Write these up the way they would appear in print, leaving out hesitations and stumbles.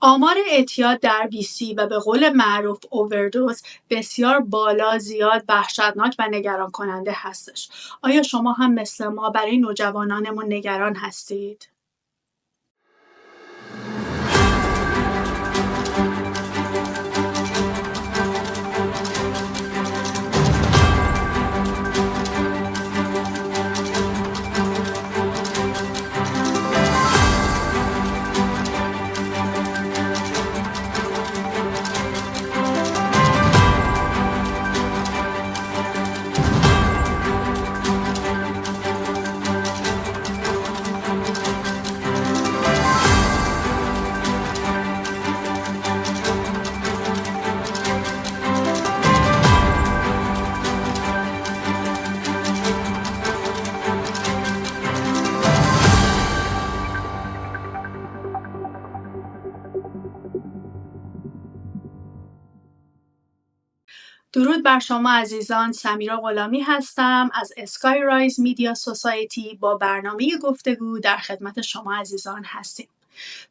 آمار اعتیاد در BC و به قول معروف اووردوز بسیار بالا، زیاد، وحشتناک و نگران کننده هستش. آیا شما هم مثل ما برای نوجوانانمون نگران هستید؟ درود بر شما عزیزان، سمیرا غلامی هستم از اسکای رایز میدیا سوسایتی. با برنامه گفتگو در خدمت شما عزیزان هستیم.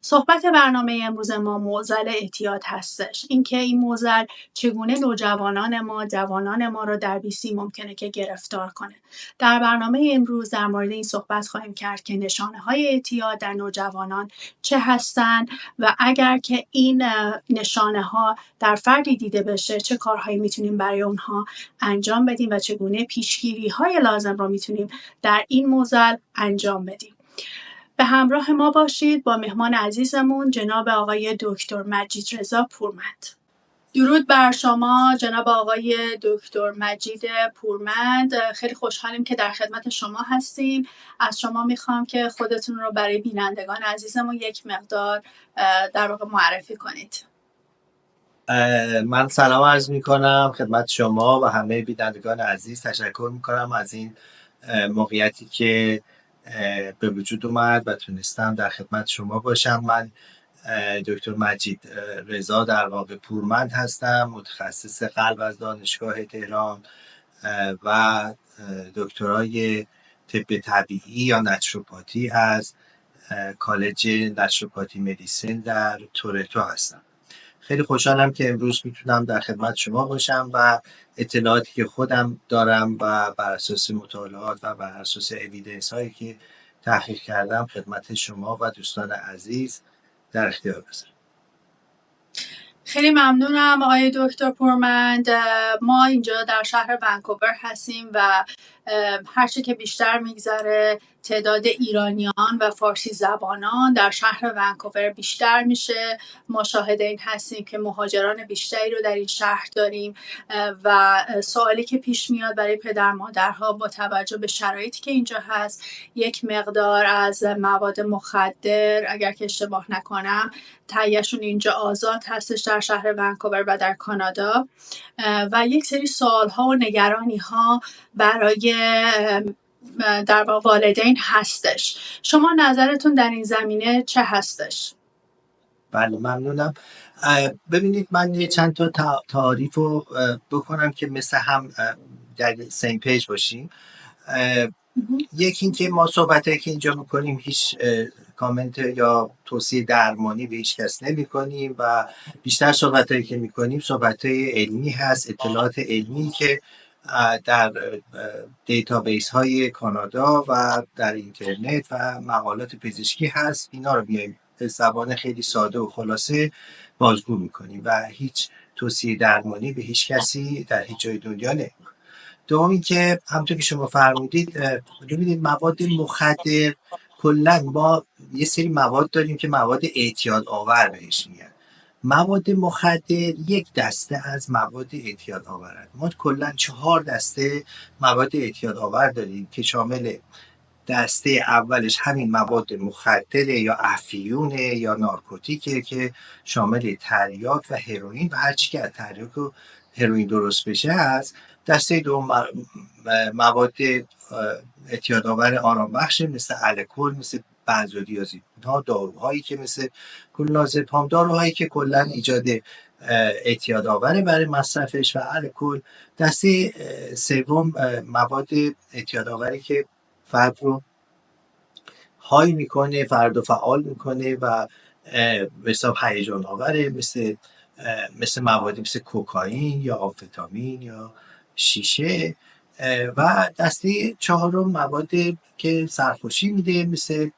صحبت برنامه امروز ما معضل اعتیاد هستش. اینکه این معضل چگونه نوجوانان ما، جوانان ما را در BC ممکنه که گرفتار کنه. در برنامه امروز در مورد این صحبت خواهیم کرد که نشانه‌های اعتیاد در نوجوانان چه هستند و اگر که این نشانه‌ها در فردی دیده بشه چه کارهایی میتونیم برای اونها انجام بدیم و چگونه پیشگیری‌های لازم رو میتونیم در این معضل انجام بدیم. به همراه ما باشید با مهمان عزیزمون جناب آقای دکتر مجید رضا پورمند. درود بر شما جناب آقای دکتر مجید پورمند. خیلی خوشحالیم که در خدمت شما هستیم. از شما میخوام که خودتون رو برای بینندگان عزیزمون یک مقدار در واقع معرفی کنید. من سلام عرض میکنم خدمت شما و همه بینندگان عزیز. تشکر میکنم از این موقعیتی که به وجود اومد و تونستم در خدمت شما باشم. من دکتر مجید رضا در واقع پورمند هستم، متخصص قلب از دانشگاه تهران و دکترای طب طبیعی یا نچروپاتی از کالج نچروپاتی مدیسین در تورنتو هستم. خیلی خوشحالم که امروز میتونم در خدمت شما باشم و اطلاعاتی که خودم دارم و بر اساس مطالعات و بر اساس اویدنس هایی که تحقیق کردم خدمت شما و دوستان عزیز در اختیار بذارم. خیلی ممنونم آقای دکتر پورمند. ما اینجا در شهر ونکوور هستیم و هرچی که بیشتر میگذره تعداد ایرانیان و فارسی زبانان در شهر ونکوور بیشتر میشه. ما شاهد این هستیم که مهاجران بیشتری رو در این شهر داریم و سوالی که پیش میاد برای پدر مادرها با توجه به شرایطی که اینجا هست، یک مقدار از مواد مخدر اگر که اشتباه نکنم تهیه‌شون اینجا آزاد هستش در شهر ونکوور و در کانادا، و یک سری سوال‌ها و نگرانی‌ها برای در والدین هستش. شما نظرتون در این زمینه چه هستش؟ بله ممنونم. ببینید من یه چند تا تعریف رو بکنم که مثل هم در سیم پیج باشیم. یکی این که ما صحبتایی که اینجا میکنیم هیچ کامنت یا توصیه درمانی به هیچ کس نمی کنیم و بیشتر صحبتایی که میکنیم صحبتای علمی هست، اطلاعات علمی که در دیتابیس های کانادا و در اینترنت و مقالات پزشکی هست. اینا رو بیایم به زبان خیلی ساده و خلاصه بازگو میکنیم و هیچ توصیه درمانی به هیچ کسی در هیچ جای دنیا نمی. دومی که همونطور که شما فرمودید، ببینید مواد مخدر کلا ما یه سری مواد داریم که مواد اعتیاد آور بهش میگن. مواد مخدر یک دسته از مواد اعتیاد آورند. ما کلا 4 دسته مواد اعتیاد آور داریم که شامل دسته اولش همین مواد مخدره یا افیونه یا نارکوتیکه که شامل تریاک و هروئین و هر چی که از تریاک و هروئین درست بشه هست. دسته دوم مواد اعتیادآور آرام بخش مثل الکل، مثل بنزودیازپین‌ها، داروهایی که مثل کلونازپام، داروهایی که کلا ایجاد اعتیادآور برای مصرفش و الکل. دسته سوم مواد اعتیادآوری که فرد رو های میکنه، فرد رو فعال میکنه و مثل هیجان آوره، مثل موادی مثل کوکائین یا آمفتامین یا شیشه. و دسته چهارم مواد که سرخوشی میده، مثل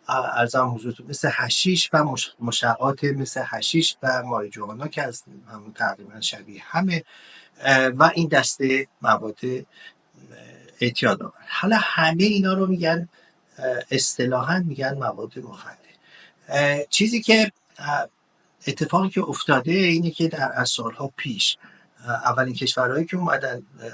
ارزم حضورتون مثل حشیش و مشتقات مثل حشیش و ماریجوانا که از همون تقریبا شبیه همه. و این دسته مواد اعتیاد آور. حالا همه اینا رو میگن اصطلاحاً میگن مواد مخدر. چیزی که اتفاقی که افتاده اینه که از سالها پیش اولین کشورهایی که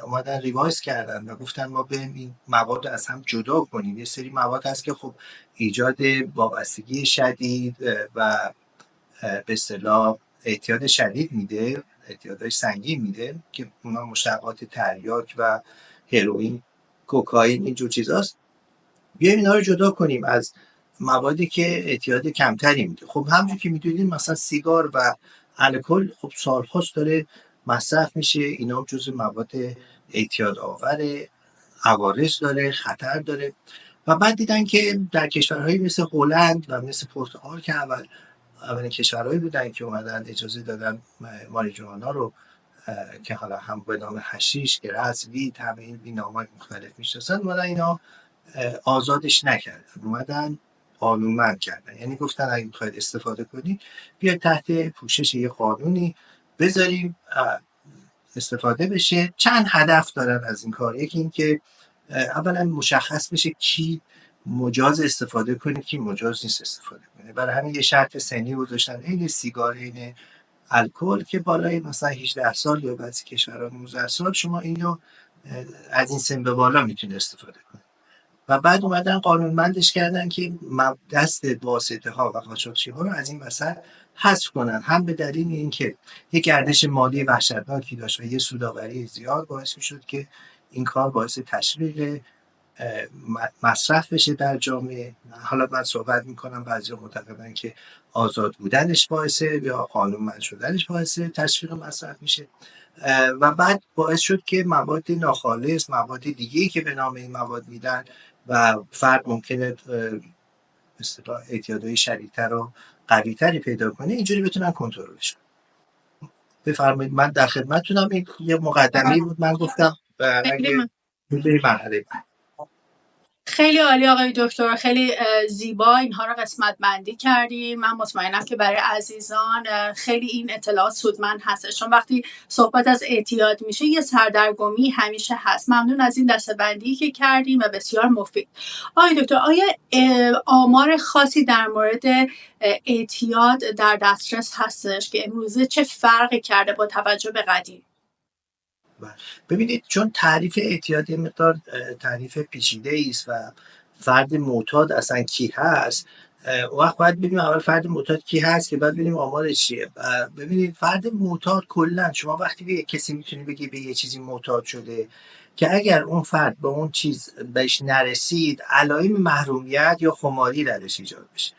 اومدن ریوایز کردن و گفتن ما بریم این مواد از هم جدا کنیم. یه سری مواد هست که خب ایجاد وابستگی شدید و به اصطلاح اعتیاد شدید میده، اعتیادهای سنگین میده، که اونا مشتقات تریاک و هروئین، کوکائین، اینجور چیزاست. بیایم اینا رو جدا کنیم از موادی که اعتیاد کمتری میده. خب همونجور که میدونید مثلا سیگار و الکل خب سالهاست داره مصرف میشه، اینا جزو مواد اعتیاد آور، عوارض داره، خطر داره. و بعد دیدن که در کشورهایی مثل هلند و مثل پرتغال که اولین کشورهایی بودن که اومدن اجازه دادن ماریجوانا رو که حالا هم به نام حشیش، گرز، وید، همه این نام‌های مختلف میشناسن، اومدن اینا آزادش نکردن، اومدن قانونمند کردن. یعنی گفتن اگه میخواید استفاده کنید بیاید تحت پوشش یه قانونی بذاریم استفاده بشه. چند هدف دارن از این کار. یکی این که اولا مشخص بشه کی مجاز استفاده کنه، کی مجاز نیست استفاده کنه. برای همین یه شرط سنی گذاشتن عین سیگار، عین الکل، که بالای مثلا 18 سال یا بعضی کشورها 19 سال شما اینو از این سن به بالا میتونه استفاده کنه. و بعد اومدن قانونمندش کردن که دست واسطه ها و قاچاقچی ها رو از این وسط حذف کنن، هم به دلیل اینکه یک گردش مالی وحشتناکی داشت و یه سودآوری زیاد باعث میشد که این کار باعث تشویق مصرف بشه در جامعه. حالا من صحبت میکنم بعضی معتقدن که آزاد بودنش باعثه یا قانونمند شدنش باعث تشویق مصرف میشه. و بعد باعث شد که مواد ناخالص، مواد دیگه‌ای که به نام این مواد میدن و فرد ممکنه مثلا اعتیادهای شدیدتر و قوی‌تری پیدا کنه، اینجوری بتونن کنترلش کنن. بفرمایید، من در خدمتتونم. این یه مقدمه‌ای بود من گفتم اگه بریم مرحله بعد. خیلی عالی آقای دکتر، خیلی زیبا اینها رو قسمت بندی کردیم. من مطمئنم که برای عزیزان خیلی این اطلاعات سودمند هست، چون وقتی صحبت از اعتیاد میشه یه سردرگمی همیشه هست. ممنون از این دسته‌بندی که کردیم و بسیار مفید. آقای دکتر، آیا آمار خاصی در مورد اعتیاد در دسترس هستش که امروزه چه فرقی کرده با توجه به قدیم؟ ببینید، چون تعریف اعتیاد مقدار تعریف پیچیده است و فرد معتاد اصلا کی هست، وقت باید ببینیم اول فرد معتاد کی هست که بعد ببینیم آمارش چیه. ببینید فرد معتاد کلا شما وقتی به کسی میتونی بگی به یه چیزی معتاد شده که اگر اون فرد به اون چیز بهش نرسید علائم محرومیت یا خماری درش ایجاد بشه.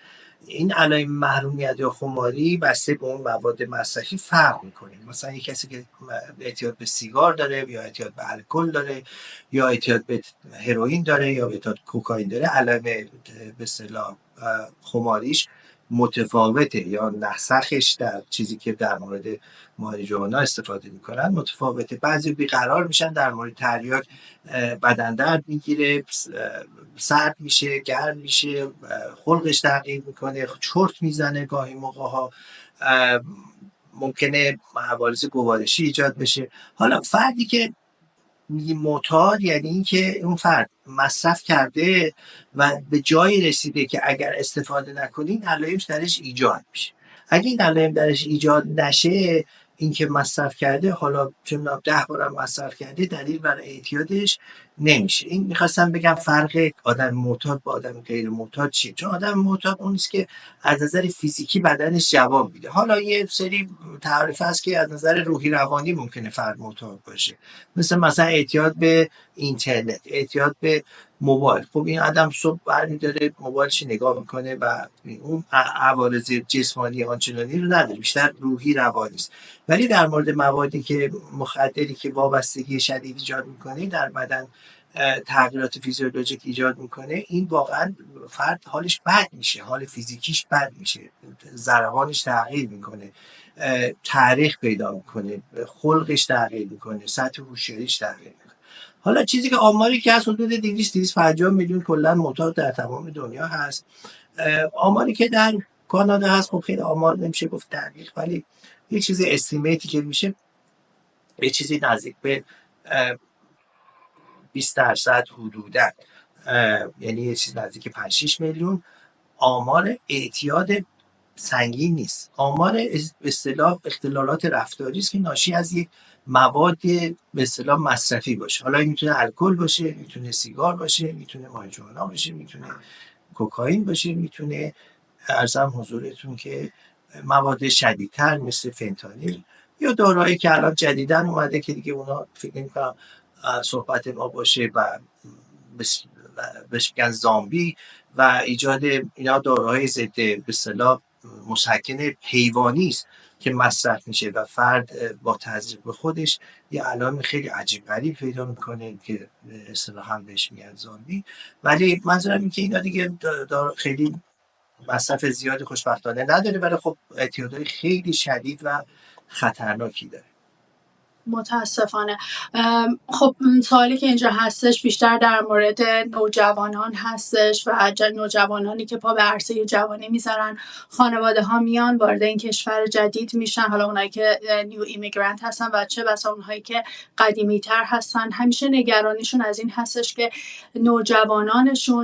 این علائم محرومیت یا خماری بسته به اون مواد مصرفی فرق میکنه. مثلا یک کسی که اعتیاد به سیگار داره یا اعتیاد به الکل داره یا اعتیاد به هروئین داره یا اعتیاد کوکائین داره، علائم به اصطلاح خماریش متفاوته یا نسخش در چیزی که در مورد ماریجوانا استفاده میکنن متفاوته. بعضی بیقرار میشن، در مورد تریاک بدن درد میگیره، سرد میشه، گرم میشه، خلقش تغییر میکنه، چرت میزنه، گاهی موقع ها ممکنه حوادث گوارشی ایجاد بشه. حالا فردی که معتاد یعنی این که اون فرد مصرف کرده و به جایی رسیده که اگر استفاده نکنین علائم درش ایجاد میشه. اگه این علائم درش ایجاد نشه، این که مصرف کرده، حالا چون 10 بارم مصرف کرده، دلیل برای اعتیادش نمیشه. این میخواستم بگم فرق آدم معتاد با آدم غیر معتاد چیه. چون آدم معتاد اون نیست که از نظر فیزیکی بدنش جواب میده. حالا یه سری تعریف هست که از نظر روحی روانی ممکنه فرد معتاد باشه، مثلا اعتیاد به اینترنت، اعتیاد به موبایل. خب این آدم صبح برمی‌داره موبایلش نگاه میکنه و اون عوارض جسمانی آنچنانی رو نداره، بیشتر روحی روانی است. ولی در مورد موادی که مخدری که وابستگی شدید ایجاد میکنه در بدن تغییرات فیزیولوژیک ایجاد میکنه، این واقعا فرد حالش بد میشه، حال فیزیکیش بد میشه، ضربانش تغییر میکنه، تاریخ پیدا میکنه، خلقش تغییر میکنه، سطح هوشیاریش تغییر میکنه. حالا چیزی که آماری که از حدود 250 میلیون کلا معتاد در تمام دنیا هست، آماری که در کانادا هست خب خیلی آمار نمیشه گفت دقیق، ولی یه چیزی استیمیتی که میشه یه چیزی نزدیک به 20% حدودا، یعنی یه چیز نزدیک 5-6 میلیون آمار اعتیاد سنگین نیست، آمار به اصطلاح اختلالات رفتاری است که ناشی از یک مواد به اصطلاح مصرفی باشه. حالا این میتونه الکل باشه، میتونه سیگار باشه، میتونه ماریجوانا باشه، میتونه کوکائین باشه، میتونه ارزم حضورتون که مواد شدیدتر مثل فنتانیل یا داروهایی که الان جدیدن اومده که دیگه اونا فکر نمی‌کنم صحبت ما باشه و بهش میگن زامبی و ایجاد اینا داروهای ضد به اصطلاح مسکن حیوانی است که مصرف میشه و فرد با تجربه خودش یه علائم خیلی عجیب غریب پیدا میکنه که اصطلاحاً بهش میگن زامبی. ولی منظورم این که اینا دیگه خیلی مصرف زیادی خوشبختانه نداره، ولی خب اعتیادهای خیلی شدید و خطرناکی داره. متاسفانه. خب سوالی که اینجا هستش بیشتر در مورد نوجوانان هستش و نوجوانانی که پا به عرصه جوانی میذارن، خانواده ها میان وارد این کشور جدید میشن، حالا اونایی که نیو ایمیگرانت هستن و چه بسا اونهایی که قدیمی تر هستن، همیشه نگرانیشون از این هستش که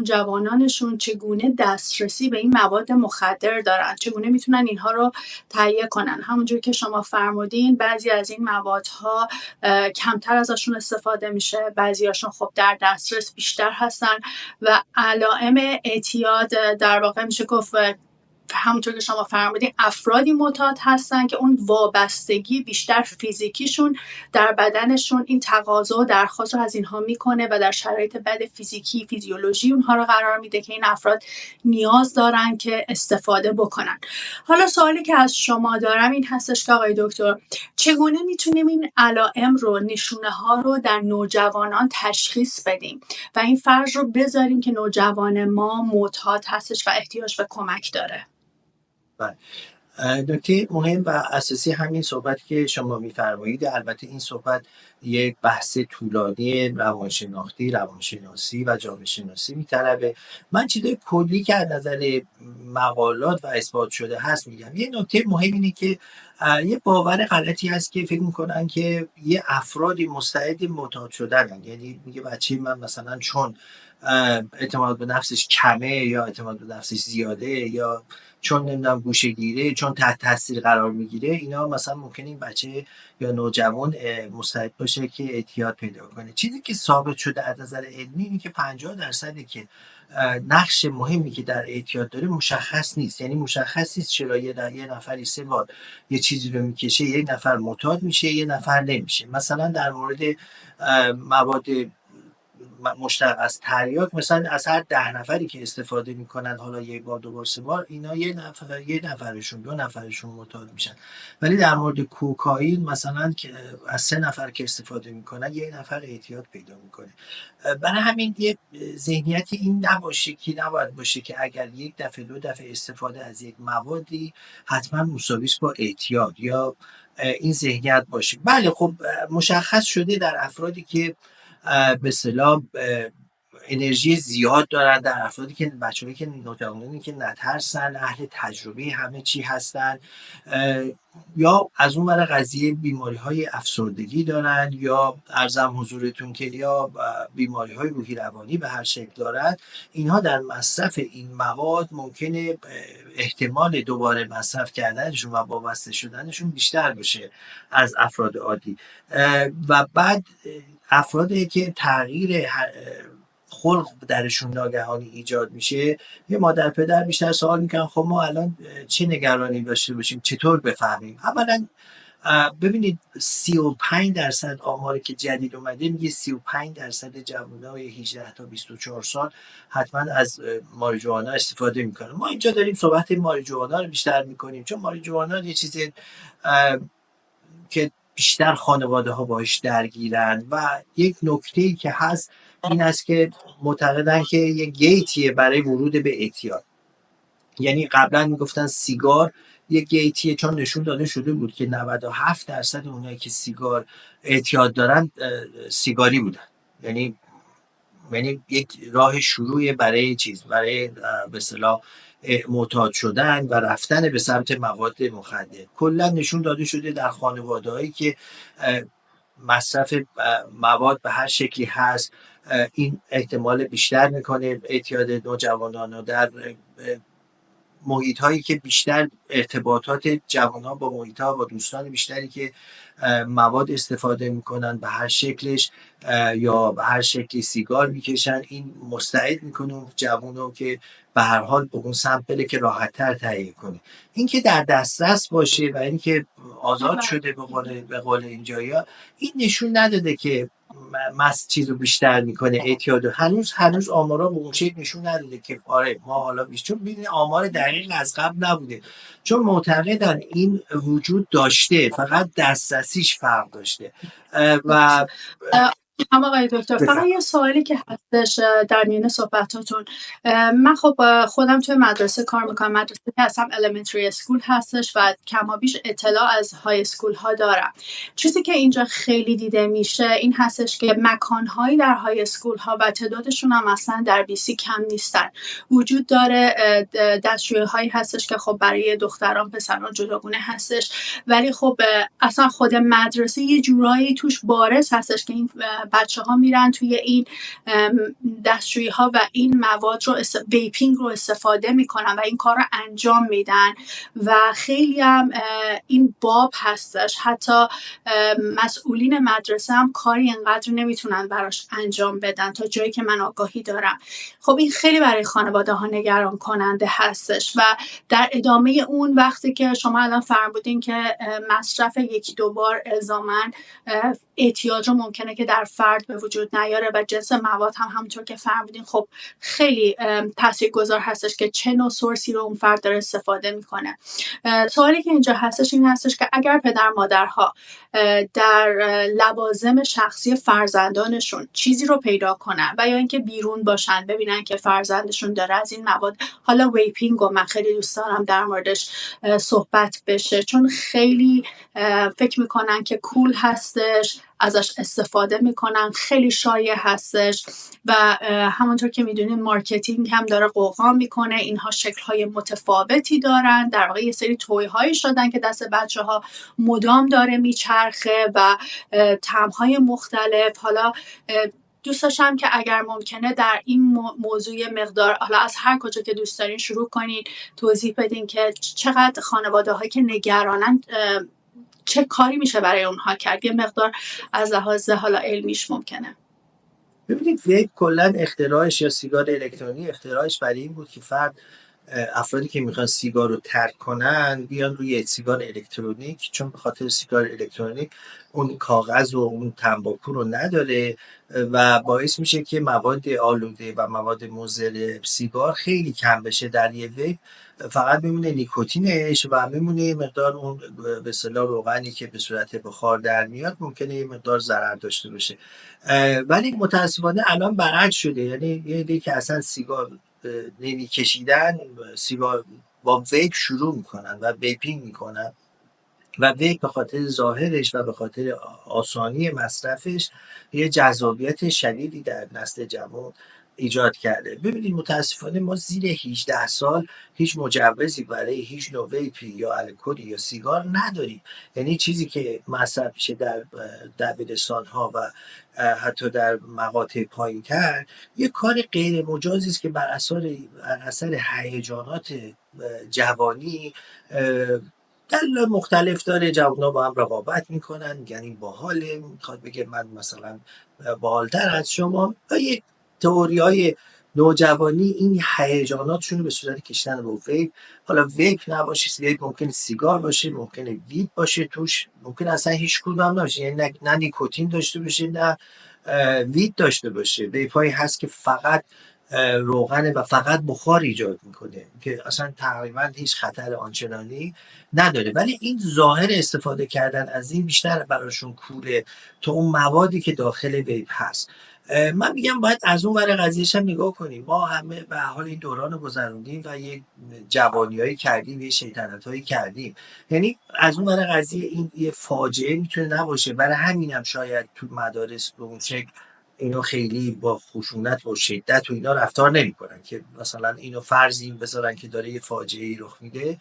جوانانشون چگونه دسترسی به این مواد مخدر دارن، چگونه میتونن اینها رو تهیه کنن. همونجور که شما فرمودین بعضی از این موادها کمتر ازشون استفاده میشه، بعضیاشون خب در دسترس بیشتر هستن و علائم اعتیاد در واقع میشه گفت همونطور که شما فرمودین افرادی معتاد هستن که اون وابستگی بیشتر فیزیکیشون در بدنشون این تقاضا و درخواست رو از اینها میکنه و در شرایط بد فیزیولوژی اونها رو قرار میده که این افراد نیاز دارن که استفاده بکنن. حالا سوالی که از شما دارم این هستش که آقای دکتر چگونه میتونیم این علائم رو، نشونه ها رو در نوجوانان تشخیص بدیم و این فرض رو بذاریم که نوجوان ما معتاد هستش و احتیاج به کمک داره؟ نکته مهم و اساسی همین صحبت که شما می‌فرمایید. البته این صحبت یک بحث طولانی روانشناسی و جامعه شناسی می‌طلبه. من چیزای کلی که از نظر مقالات و اثبات شده هست میگم. یه نکته مهم اینه که یه باور غلطی هست که فکر میکنن که یه افرادی مستعد معتاد شدنن، یعنی میگه بچه من مثلا چون اعتماد به نفسش کمه یا اعتماد به نفسش زیاده یا چون نمیدونم گوشه‌گیره، چون تحت تاثیر قرار میگیره، اینا مثلا ممکنه این بچه یا نوجوان مستعد باشه که اعتیاد پیدا کنه. چیزی که ثابت شده از نظر علمی اینه که 50% که نقش مهمی که در اعتیاد داره مشخص نیست. یعنی مشخص نیست چرا یه نفری 3 بار یه چیزی رو میکشه، یه نفر معتاد میشه، یه نفر نمیشه. مثلا در مورد مواد مشتق از تریاک، مثلا از هر 10 نفری که استفاده میکنن، حالا یک بار 2 بار 3 بار، اینا یه نفرشون 2 نفرشون معتاد میشن. ولی در مورد کوکائین مثلا که از 3 نفر که استفاده میکنن یه نفر اعتیاد پیدا میکنه. برای همین یه ذهنیت این نباید باشه که اگر یک دفعه 2 دفعه استفاده از یک موادی حتما مساوی است با اعتیاد، یا این ذهنیت باشه. بله خب مشخص شده در افرادی که به اصطلاح انرژی زیاد دارن، در افرادی که بچه‌هایی که نوجوانانی که نترسن، اهل تجربه همه چی هستن، یا از اون ور قضیه بیماری‌های افسردگی دارن، یا ارزم حضورتون که یا بیماری‌های روحی روانی به هر شکل دارن، اینها در مصرف این مواد ممکنه احتمال دوباره مصرف کردنشون و وابسته شدنشون بیشتر بشه از افراد عادی. و بعد افرادی که تغییر خلق درشون ناگهانی ایجاد میشه، یه مادر پدر بیشتر سوال میکنن خب ما الان چه نگرانی داشته باشیم، چطور بفهمیم؟ اولا ببینید 35% آماری که جدید اومده میگه 35% جوانای 18 تا 24 سال حتما از ماریجوانا استفاده میکنن. ما اینجا داریم صحبت ماریجوانا رو بیشتر میکنیم چون ماریجوانا یه چیزی که بیشتر خانواده ها باش درگیرن و یک نکته‌ای که هست این است که معتقدن که یه گیتیه برای ورود به اعتیاد. یعنی قبلا میگفتن سیگار یه گیتیه، چون نشون داده شده بود که 97% اونایی که سیگار اعتیاد دارن سیگاری بودن. یعنی یک راه شروعی برای برای به اصطلاح معتاد شدن و رفتن به سمت مواد مخدر. کلا نشون داده شده در خانواده‌هایی که مصرف مواد به هر شکلی هست، این احتمال بیشتر میکنه اعتیاد نوجوانان. و در محیط هایی که بیشتر ارتباطات جوان ها با محیط ها، با دوستان بیشتری که مواد استفاده میکنن به هر شکلش یا به هر شکلی سیگار میکشن، این مستعد میکنه اون جوانو که به هر حال به اون سمت بره که راحت تر تهیه کنه. این که در دسترس باشه و این که آزاد شده به قول اینجایا، این نشون نداده که چیزو بیشتر میکنه اعتیاد. هنوز آمارا به اون شکل نشون نداده که آره ما حالا بیشتر، چون ببینید آمار دقیق از قبل نبوده، چون معتقدن این وجود داشته، فقط دسترسیش فرق داشته. و هم آقای دکتر، فقط یه سوالی که هستش در میان صحبتاتون، من خب خودم توی مدرسه کار میکنم، مدرسه که اصلا elementary اسکول هستش و کمابیش اطلاع از های اسکول ها دارم. چیزی که اینجا خیلی دیده میشه این هستش که مکانهایی در های اسکول ها و تعدادشون هم اصلا در BC کم نیستن. وجود داره دستشویی هایی هستش که خب برای دختران پسران جداگونه هستش، ولی خب اصلا خود مدرسه یه جورایی توش بارز هستش که این بچه ها میرن توی این دستشویی ها و این مواد رو ویپینگ رو استفاده میکنن و این کار رو انجام میدن و خیلی هم این باب هستش. حتی مسئولین مدرسه هم کاری انقدر نمیتونن براش انجام بدن تا جایی که من آگاهی دارم. خب این خیلی برای خانواده ها نگران کننده هستش. و در ادامه اون وقتی که شما الان فرمودین که مصرف یکی دو بار الزاماً اعتیاد رو ممکنه که در فرد به وجود نیاره و جنس مواد هم همونطور که فرمودین خب خیلی تاثیرگذار هستش که چه نوع سورسی رو اون فرد داره استفاده میکنه. سوالی که اینجا هستش این هستش که اگر پدر مادرها در لوازم شخصی فرزندانشون چیزی رو پیدا کنن و یا اینکه بیرون باشن ببینن که فرزندشون داره از این مواد، حالا ویپینگ و من خیلی دوست دارم در موردش صحبت بشه چون خیلی فکر میکنن که کول هستش، ازش استفاده میکنن، خیلی شایع هستش و همونطور که میدونین مارکتینگ هم داره قوقا میکنه. اینها شکل‌های متفاوتی دارن، در واقع یه سری توی‌هایی شدن که دست بچه‌ها مدام داره میچرخه و طعم‌های مختلف. حالا دوست داشتم که اگر ممکنه در این موضوع مقدار، حالا از هر کجا که دوست دارین شروع کنین، توضیح بدین که چقدر خانواده‌هایی که نگرانن چه کاری میشه برای اونها کرد، یه مقدار از لحاظ حالا علمیش ممکنه. ببینید ویپ کلا اختراعش یا سیگار الکترونیکی اختراعش برای این بود که افرادی که میخوان سیگار رو ترک کنن بیان روی سیگار الکترونیک، چون به خاطر سیگار الکترونیک اون کاغذ و اون تنباکو رو نداره و باعث میشه که مواد آلوده و مواد مضر سیگار خیلی کم بشه. در یه ویپ فقط میمونه نیکوتینش و میمونه مقدار اون به اصطلاح روغنی که به صورت بخار در میاد، ممکنه یه مقدار ضرر داشته باشه. ولی متاسفانه الان برعکس شده، یعنی یه عده که اصلا سیگار نمیکشیدن سیگار با ویپ شروع میکنن و ویپینگ میکنن و ویپ به خاطر ظاهرش و به خاطر آسانی مصرفش یه جذابیت شدیدی در نسل جوان ایجاد کرده. ببینید متاسفانه ما زیر 18 سال هیچ مجوزی برای هیچ نوع ویپی یا الکلی یا سیگار نداریم. یعنی چیزی که مصرف میشه در دبیرستان‌ها و حتی در مقاطع پایین‌تر یه کار غیر مجازی است که بر اثر هیجانات جوانی دلایل مختلف داره. جوان‌ها با هم رقابت میکنن، میگن این باحاله، میخواد بگه من مثلا باحال‌تر از شما. و یه تئوری‌های نوجوانی این هیجاناتشون رو به صورت کشیدن رو ویپ. حالا ویپ نباشه، ویپ ممکنه سیگار باشه، ممکنه ویپ باشه توش، ممکنه اصلا هیچ کدوم هم نباشه، یعنی نه نیکوتین داشته باشه نه ویپ داشته باشه. ویپ‌هایی هست که فقط روغنه و فقط بخار ایجاد میکنه که اصلا تقریبا هیچ خطر آنچنانی نداره، ولی این ظاهر استفاده کردن از این بیشتر براشون کوله تا اون موادی که داخل ویپ هست. من میگم باید از اون ور قضیهش هم نگاه کنیم. ما همه به حال این دوران رو گذروندیم و یه جوانیایی کردیم، یه شیطنتایی کردیم. یعنی از اون ور قضیه این یه فاجعه میتونه نباشه. برای همینم شاید تو مدارس به اون شکل اینو خیلی با خشونت و شدت و اینا رفتار نمیکنن که مثلا اینو فرضی بذارن که داره یه فاجعه‌ای رخ میده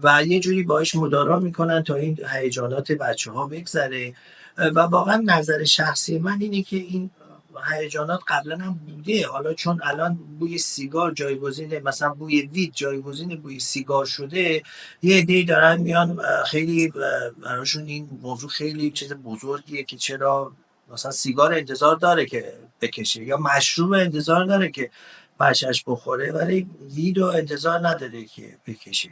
و یه جوری باهاش مدارا میکنن تا این هیجانات بچه‌ها بگذره. و واقعا نظر شخصی من اینه که این هیجانات قبلا هم بوده، حالا چون الان بوی سیگار جایگزین، مثلا بوی وید جایگزین بوی سیگار شده، یه عده‌ای دارن میان خیلی براشون این موضوع خیلی چیز بزرگیه که چرا مثلا سیگار انتظار داره که بکشه یا مشروب انتظار داره که بچهش بخوره ولی وید رو انتظار نداره که بکشه.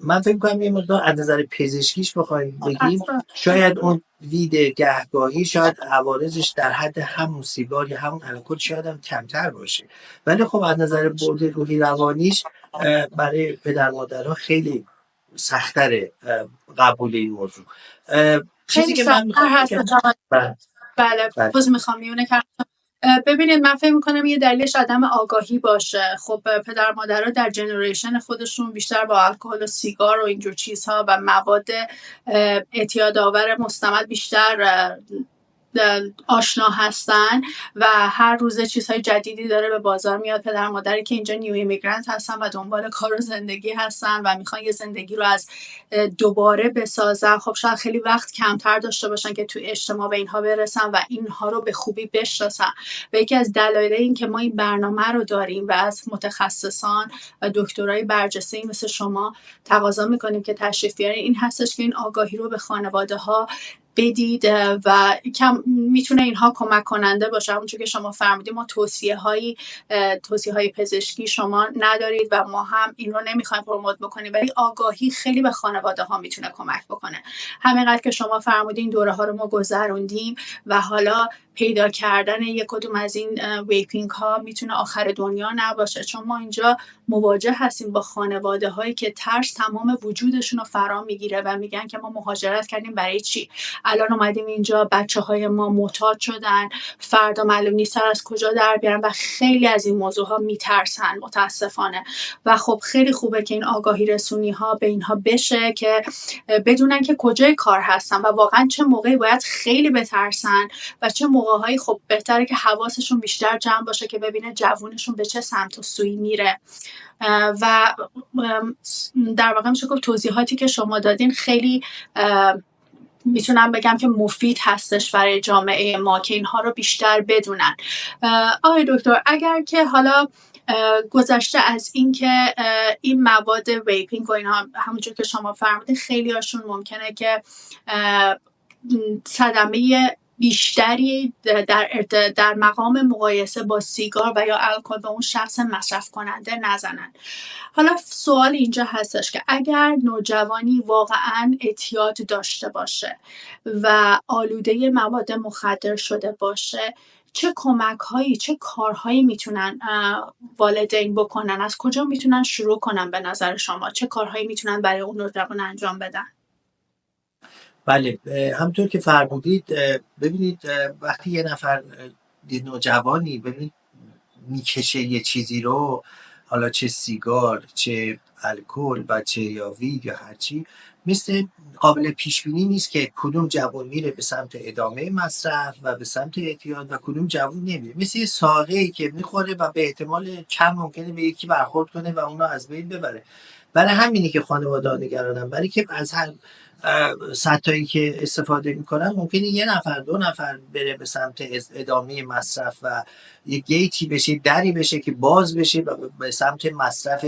من فکر کنم یه مقدار از نظر پزشکیش بخوایم بگیم شاید اون وید گهگاهی شاید عوارضش در حد همون سیگار یا همون الکل شاید هم کمتر باشه، ولی خب از نظر بعد روحی روانیش برای پدر مادرها خیلی سخت‌تره قبول این موضوع. چیزی خیلی که من سخت‌تر میخوام هست. بله بله. باز میخوام میونه کردم. ببینید من فکر میکنم یه دلیلش عدم آگاهی باشه. خب پدر مادرها در جنریشن خودشون بیشتر با الکل و سیگار و اینجور چیزها و مواد اعتیادآور مستمد بیشتر آشنا هستن و هر روزه چیزهای جدیدی داره به بازار میاد. پدر مادری که اینجا نیو ایمیگرنت هستن و دنبال کار و زندگی هستن و میخوان یه زندگی رو از دوباره بسازن، خب شاید خیلی وقت کمتر داشته باشن که توی اجتماع به اینها برسن و اینها رو به خوبی بشناسن. و یکی از دلایل این که ما این برنامه رو داریم و از متخصصان و دکترای برجسته مثل شما تقاضا میکنیم که تشریف بیارین این هستش که این آگاهی رو به خانواده ها بدید و کم میتونه اینها کمک کننده باشه. همونجور که شما فرمودید ما توصیه های پزشکی شما ندارید و ما هم این رو نمیخوایم پروموت بکنیم، ولی آگاهی خیلی به خانواده ها میتونه کمک بکنه. همینقدر که شما فرمودین دوره ها رو ما گذروندیم و حالا پیدا کردن یک کدوم از این ویپینگ ها میتونه آخر دنیا نباشه، چون ما اینجا مواجه هستیم با خانواده هایی که ترس تمام وجودشون رو فرا میگیره و میگن که ما مهاجرت کردیم برای چی؟ الان اومدیم اینجا بچه های ما معتاد شدن، فردا معلوم نیست سر از کجا در بیارن و خیلی از این موضوع ها میترسن متاسفانه. و خب خیلی خوبه که این آگاهی رسونی ها به اینها بشه که بدونن که کجای کار هستن و واقعا چه موقعی باید خیلی بترسن و چه موقعهایی خب بهتره که حواسشون بیشتر جمع باشه که ببینه جوونشون به چه سمت و سوی میره. و در واقع میشه گفت توضیحاتی که شما دادین خیلی میتونم بگم که مفید هستش برای جامعه ما که اینها رو بیشتر بدونن. آقای دکتر اگر که حالا گذشته از این که این مواد ویپینگ و اینها همونجور که شما فرمودین خیلی هاشون ممکنه که صدمه بیشتری در مقام مقایسه با سیگار و یا الکل به اون شخص مصرف کننده نزنن. حالا سوال اینجا هستش که اگر نوجوانی واقعا اعتیاد داشته باشه و آلوده مواد مخدر شده باشه چه کمک هایی چه کارهایی میتونن والدین بکنن؟ از کجا میتونن شروع کنن به نظر شما؟ چه کارهایی میتونن برای اون نوجوان انجام بدن؟ بله همطور که فرمودید ببینید وقتی یه نفر یه نوجوانی ببینید میکشه یه چیزی رو، حالا چه سیگار چه الکل و چه یا وید یا هرچی، مثل قابل پیش بینی نیست که کدوم جوان میره به سمت ادامه مصرف و به سمت اعتیاد و کدوم جوان نمیره. مثل یه ساقه‌ای که میخوره و به احتمال کم ممکنه به یکی برخورد کنه و اونو از بین ببره. برای همینی که خانواده نگرانن، برای که از هر سطحی که استفاده میکنن ممکنه یه نفر دو نفر بره به سمت ادامه مصرف و یه گیتی بشه، دری بشه که باز بشه و به سمت مصرف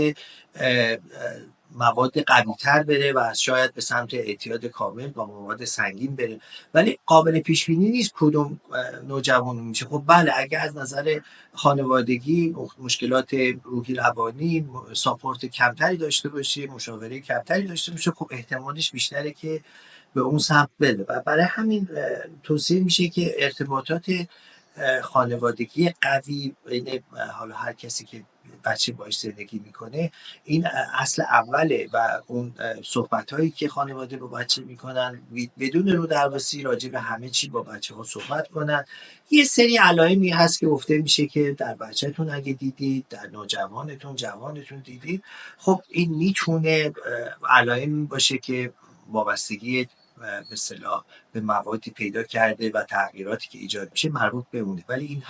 مواد قوی تر بره و شاید به سمت اعتیاد کامل با مواد سنگین بره. ولی قابل پیش بینی نیست کدوم نوجوان میشه. خب بله اگه از نظر خانوادگی مشکلات روحی روانی ساپورت کمتری داشته باشه، مشاوره کمتری داشته باشه، خب احتمالش بیشتره که به اون سمت بره. و برای همین توصیه میشه که ارتباطات خانوادگی قوی بین حالا هر کسی که بچه باش زندگی میکنه، این اصل اوله و اون صحبت هایی که خانواده با بچه میکنن بدون رو درواسی راجع به همه چی با بچه ها صحبت کنن. یه سری علائمی هست که گفته میشه که در بچهتون اگه دیدید، در نوجوانتون جوانتون دیدید، خب این میتونه علائمی باشه که وابستگی به اصطلاح به موادی پیدا کرده و تغییراتی که ایجاد میشه مربوط به اونه، ولی این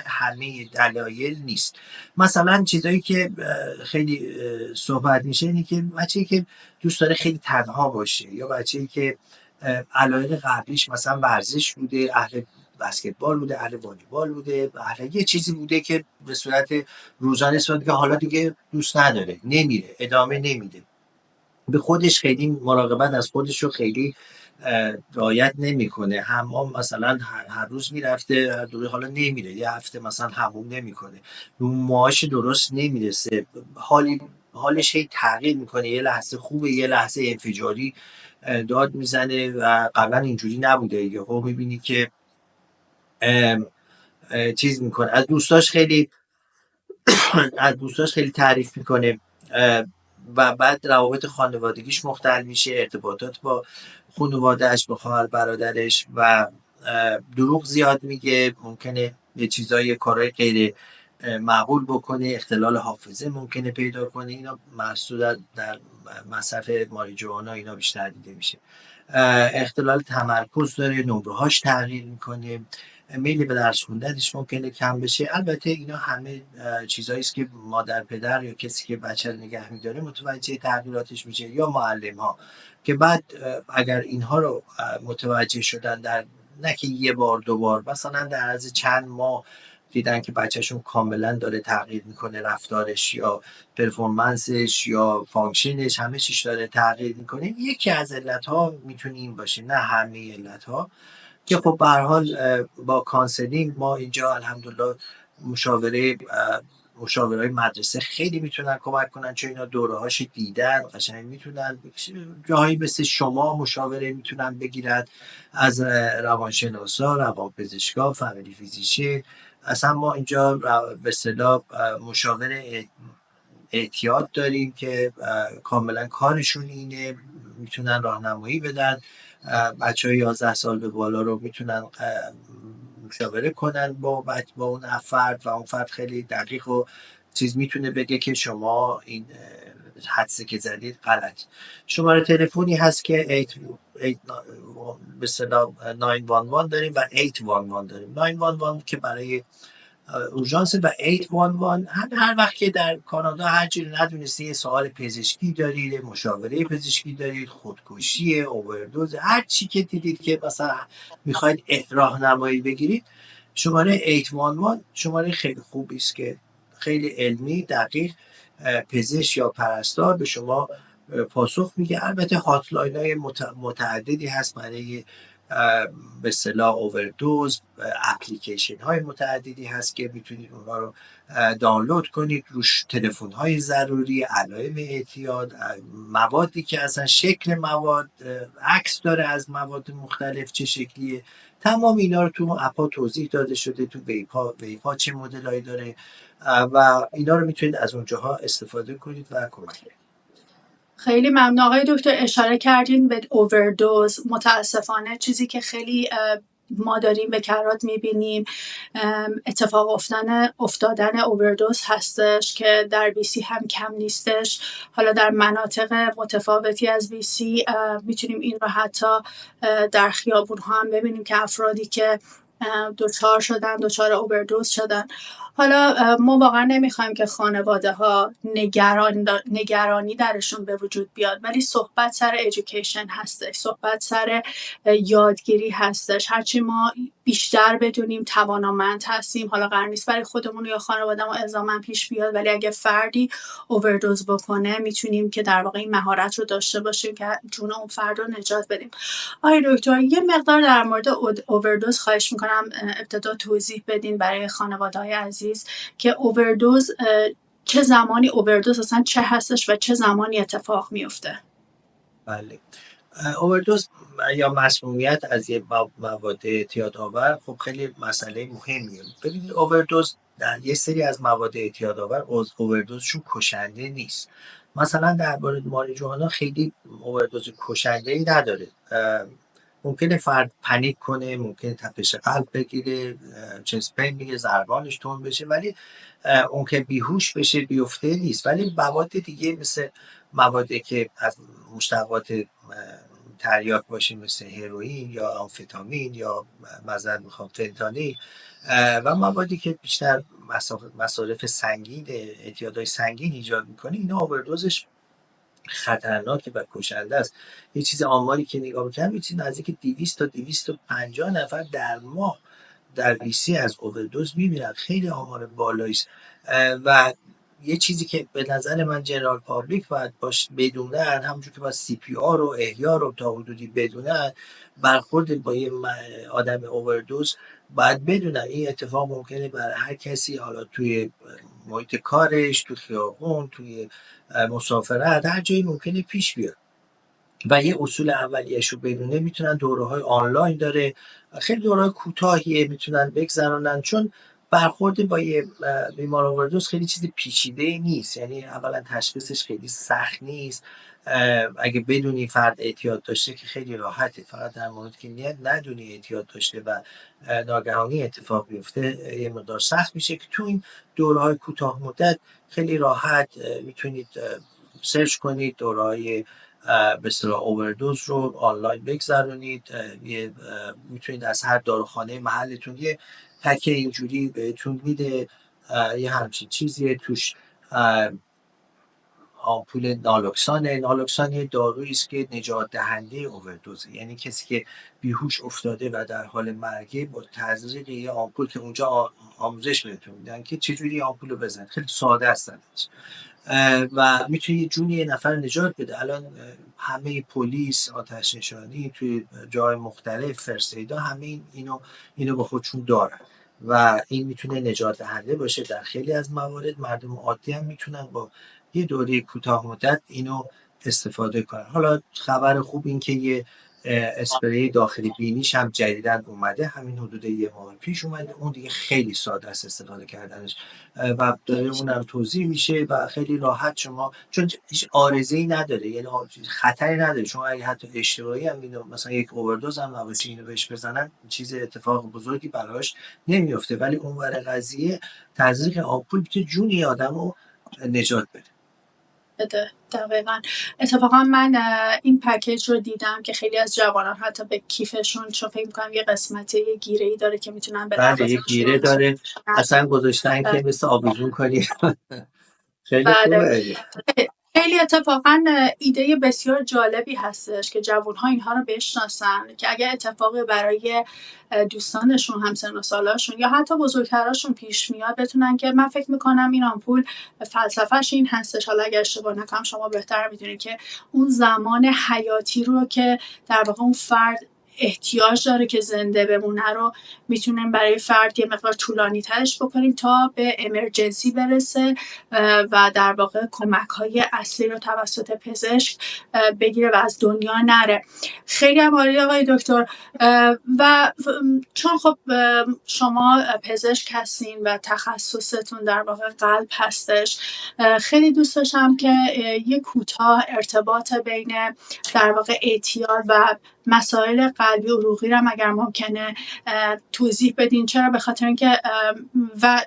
همه دلایل نیست. مثلا چیزایی که خیلی صحبت میشه اینه که بچه‌ای که دوست داره خیلی تنها باشه، یا بچه‌ای که علایق قبلیش مثلا ورزش بوده، اهل بسکتبال بوده، اهل والیبال بوده، اهل یه چیزی بوده که به صورت روزانه استفاده که حالا دیگه دوست نداره، نمیره، ادامه نمیده، به خودش خیلی مراقبت از خودش رو خیلی رعایت نمیکنه. حمام مثلا هر روز میرفته، هر دوره حالا نمیره، یه هفته مثلا حموم نمیکنه، موهاش درست نمیرسه، حالش هی تغییر میکنه، یه لحظه خوبه یه لحظه انفجاری داد میزنه و قبلا اینجوری نبوده. یهو میبینی که چیز میکنه، از دوستاش خیلی تعریف میکنه و بعد روابط خانوادگیش مختل میشه، ارتباطات با خانوادهش، با خواهر برادرش، و دروغ زیاد میگه، ممکنه یه چیزای کارهای غیر معقول بکنه، اختلال حافظه ممکنه پیدا کنه. اینا محسوس در مصرف ماریجوانا اینا بیشتر دیده میشه. اختلال تمرکز داره، نمره‌هاش تغییر میکنه، میل به درس خوندنش ممکنه کم بشه. البته اینا همه چیزایی است که مادر پدر یا کسی که بچه رو نگه میداره متوجه تغییراتش میشه، یا معلم ها که بعد اگر اینها رو متوجه شدن در نه که یه بار دو بار، مثلا در عرض چند ماه دیدن که بچهشون کاملا داره تغییر میکنه، رفتارش یا پرفورمنسش یا فانکشنش همه چیش داره تغییر میکنه، یکی از علت ها میتونه این باشه، نه همه علت ها. که خب به هر حال با کانسلینگ ما اینجا الحمدلله مشاورای مدرسه خیلی میتونن کمک کنن، چون اینا دوره‌هاش دیدن، قشنگ میتونن جاهایی مثل شما مشاوره میتونن بگیرن از روانشناسا، روانپزشکا، فامیلی فیزیشین. اصلا ما اینجا به اصطلاح مشاور اعتیاد داریم که کاملا کارشون اینه، میتونن راهنمایی بدن. بچه های 11 سال به بالا رو میتونن مشاوره کنن با اون فرد، و اون فرد خیلی دقیق و چیز میتونه بگه که شما این حدسه که زدید غلط. شماره تلفنی هست که 8 به اصطلاح 911 داریم و 811 داریم. 911 که برای اورژانس و 811 هر وقت که در کانادا هر چیزی ندونستی، یه سوال پزشکی دارید، مشاوره پزشکی دارید، خودکشی، اووردوز، هر چی که دیدید که مثلا میخواید راهنمایی بگیرید، شماره 811 شماره خیلی خوبی است که خیلی علمی دقیق پزشک یا پرستار به شما پاسخ میگه. البته هاتلاین های متعددی هست برای به اصطلاح اووردوز، اپلیکیشن های متعددی هست که میتونید اونها رو دانلود کنید، روش تلفن های ضروری، علائم اعتیاد، موادی که اصلا شکل مواد، عکس داره از مواد مختلف چه شکلیه، تمام اینا رو تو اپا توضیح داده شده، تو ویپا چه مدلایی داره و اینا رو میتونید از اونجاها استفاده کنید و کمک کنید. خیلی ممنون آقای دکتر. اشاره کردین به اووردوز. متاسفانه چیزی که خیلی ما داریم به کرات میبینیم اتفاق افتادن اووردوز هستش که در بیسی هم کم نیستش. حالا در مناطق متفاوتی از بیسی میتونیم این رو حتی در خیابون ها هم ببینیم که افرادی که دچار اووردوز شدن. حالا ما واقعا نمیخوایم که خانواده ها نگرانی درشون به وجود بیاد، ولی صحبت سر ایژوکیشن هستش، صحبت سر یادگیری هستش. هرچی ما بیشتر بدونیم توانمند هستیم، حالا قرار نیست برای خودمون یا خانواده‌مون الزاما پیش بیاد، ولی اگه فردی اووردوز بکنه میتونیم که در واقع این مهارت رو داشته باشیم که جون اون فرد رو نجات بدیم. آقای دکتر یه مقدار در مورد اووردوز خواهش میکنم ابتدا توضیح بدین برای خانواده‌های عزیز که اووردوز چه زمانی اووردوز اصلا چه هستش و چه زمانی اتفاق میفته. بله، اووردوز یا مسمومیت از یه مواد اعتیادآور خب خیلی مسئله مهمیه. ببینید اووردوز یه سری از مواد اعتیادآور اووردوزشون کشنده نیست. مثلا در مورد ماریجوانا خیلی اووردوز کشنده ای نداره. ممکنه فرد پنیک کنه، ممکنه تپش قلب بگیره، چست پین بگیره، ضربانش تند بشه، ولی اون که بیهوش بشه بیفته نیست. ولی مواد دیگه مثل موادی که از مشتقات تریاک باشه مثل هروئین یا آمفتامین یا مثلا میخوام فنتانیل و موادی که بیشتر مصارف سنگین، اعتیادهای سنگین ایجاد میکنه، اینا اووردوزش خطرناکه و کشنده است. یه چیز آماری که نگاه میکنم یه چیز نزدیک 200 تا 250 نفر در ماه در لیسی از اووردوز میمیرن. خیلی آمار بالایی است و یه چیزی که به نظر من جنرال پابلیک باید باش بدونن، همونجور که باید سی پی آر و احیا رو تا حدودی بدونن، برخورد با یه آدم اووردوز باید بدونن این اتفاق ممکنه برای هر کسی، حالا توی محیط کارش، تو خیابون، توی مسافرت، هر جایی ممکنه پیش بیاد و یه اصول اولیه‌شو بدونه. میتونن دوره‌های آنلاین داره، خیلی دوره‌های کوتاهیه میتونن بگذرونن، چون برخورد با یه بیمار اووردوز خیلی چیز پیچیده نیست. یعنی اولا تشخیصش خیلی سخت نیست. اگه بدونی فرد اعتیاد داشته که خیلی راحته، فقط در مورد که ندونی اعتیاد داشته و ناگهانی اتفاق بیفته یه مقدار سخت میشه، که تو این دوره‌های کوتاه مدت خیلی راحت میتونید سرچ کنید دوره‌های به اصطلاح اووردوز رو آنلاین بگذرونید. میتونید از هر داروخانه محلتون یه پک اینجوری بهتون میده، یه همچین چیزیه توش آمپول نالوکسان یه دارویی است که نجات دهنده اووردوزه. یعنی کسی که بیهوش افتاده و در حال مرگه، با تزریق یه آمپول که اونجا آموزش بهتون میدن که چجوری آمپول رو بزنید، خیلی ساده است و میتونه یه جونی یه نفر نجات بده. الان همه پلیس، آتش نشانی توی جای مختلف، فرستیدا، همه اینو با خودشون دارن و این میتونه نجات دهنده باشه. در خیلی از موارد مردم عادی هم میتونن با یه دوره کوتاه مدت اینو استفاده کنن. حالا خبر خوب این که یه اسپری داخلی بینیش هم جدیداً اومده، همین حدود یه ماه پیش اومده. اون دیگه خیلی ساده است استفاده کردنش و داره اونم توضیح میشه و خیلی راحت شما، چون هیچ عارضه‌ای نداره، یعنی خطری نداره. شما اگه حتی اشتباهی هم اینو مثلا یک اووردوز هم نباشه اینو بهش بزنن، چیز اتفاق بزرگی براش نمیفته، ولی اون ور قضیه تزریق آمپول میتونه جون یه آدمو نجات بده. دقیقا. اتفاقا من این پکیج رو دیدم که خیلی از جوانان حتی به کیفشون، چون فکر می‌کنم یه قسمت یه گیره‌ای داره که میتونن بله یه گیره داره، اصلا گذاشتن که مثل آویزون کنی. خیلی خوبه. خیلی اتفاقا ایده بسیار جالبی هستش که جوانها اینها رو بشناسن، که اگر اتفاقی برای دوستانشون، همسن و سالاشون یا حتی بزرگتراشون پیش میاد، بتونن که من فکر میکنم این آمپول فلسفهش این هستش، حالا اگر اشتباه نکنم شما بهتر میدونید، که اون زمان حیاتی رو که در واقع اون فرد احتیاج داره که زنده بمونه رو میتونیم برای فرد یه مقدار طولانی ترش بکنیم تا به امرجنسی برسه و در واقع کمک های اصلی رو توسط پزشک بگیره و از دنیا نره. خیلی هم عالی آقای دکتر. و چون خب شما پزشک هستین و تخصصتون در واقع قلب هستش، خیلی دوست داشتم که یه کوتاه ارتباط بین در واقع اعتیاد و مسائل قلبی و عروقی رو اگر ممکنه توضیح بدین. چرا؟ به خاطر اینکه و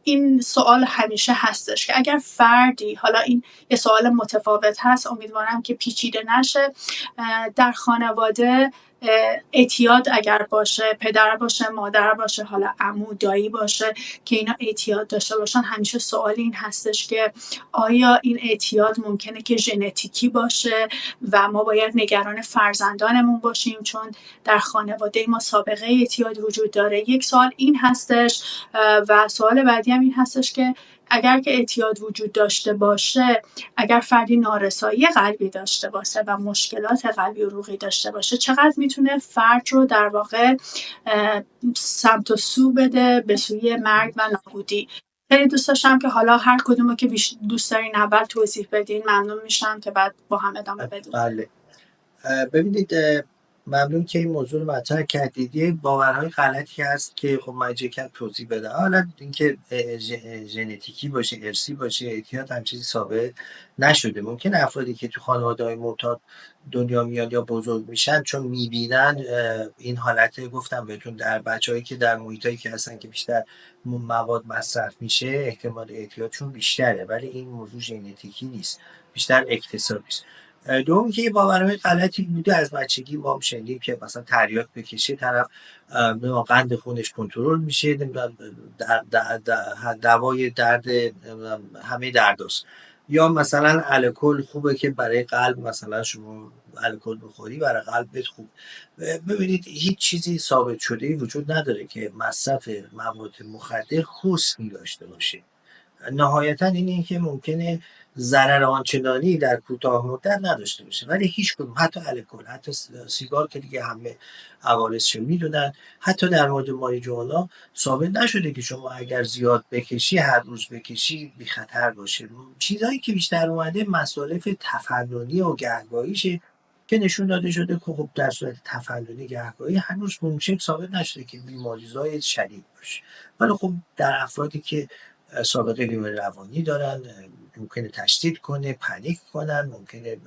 این سوال همیشه هستش که اگر فردی، حالا این یه سوال متفاوت هست، امیدوارم که پیچیده نشه، در خانواده اعتیاد اگر باشه، پدر باشه، مادر باشه، حالا عمو، دایی باشه که اینا اعتیاد داشته باشن، همیشه سوال این هستش که آیا این اعتیاد ممکنه که ژنتیکی باشه و ما باید نگران فرزندانمون باشیم چون در خانواده ما سابقه اعتیاد وجود داره؟ یک سوال این هستش و سوال بعدی هم این هستش که اگر که اعتیاد وجود داشته باشه، اگر فردی نارسایی قلبی داشته باشه و مشکلات قلبی و عروقی داشته باشه، چقدر میتونه فرد رو در واقع سمت و سو بده به سوی مرگ و نابودی؟ خیلی دوست داشتم که حالا هر کدومو که دوست دارین اول توضیح بدین، ممنون میشم که بعد با هم ادامه بدیم. بله ببینید ممنون که این موضوع رو مطرح کردید. یه باورهای غلطی هست که خب من کم توضیح بدم. حالا اینکه ژنتیکی باشه، ارثی باشه، اعتیاد هم چیزی ثابت نشده. ممکن افرادی که تو خانواده‌های معتاد دنیا میان یا بزرگ میشن چون میبینن این حالت، گفتم بهتون، در بچه‌هایی که در محیطایی که هستن که بیشتر مواد مصرف میشه احتمال اعتیادشون بیشتره، ولی این موضوع ژنتیکی نیست، بیشتر اکتسابی است. دوم که یه باورهای غلطی بوده از بچگی، ما هم شنیدیم که مثلا تریاک بکشه طرف قند خونش کنترل میشه، دوای درد همه درداست. یا مثلا الکل خوبه که برای قلب، مثلا شما الکل بخوری برای قلبت خوب. ببینید هیچ چیزی ثابت شده ای وجود نداره که مصرف مواد مخدر حسنی داشته باشه. نهایتا اینه که ممکنه ضرر آنچنانی در کوتاه مدت نداشته باشه، ولی هیچ کدوم، حتی الکل، حتی سیگار که دیگه همه عوارضشو میدونن، حتی در مورد ماریجوانا ثابت نشده که شما اگر زیاد بکشی، هر روز بکشی، بی خطر باشه. چیزایی که بیشتر اومده مصالح تفننی و گهگاهیشه که نشون داده شده که خب در صورت تفننی گهگاهی هنوز ممکن ثابت نشده که بیماریزای شدید باشه. ولی خب در افرادی که سابقه بیماری روانی دارن، ممکنه تشدید کنه، پنیک کنن، ممکنه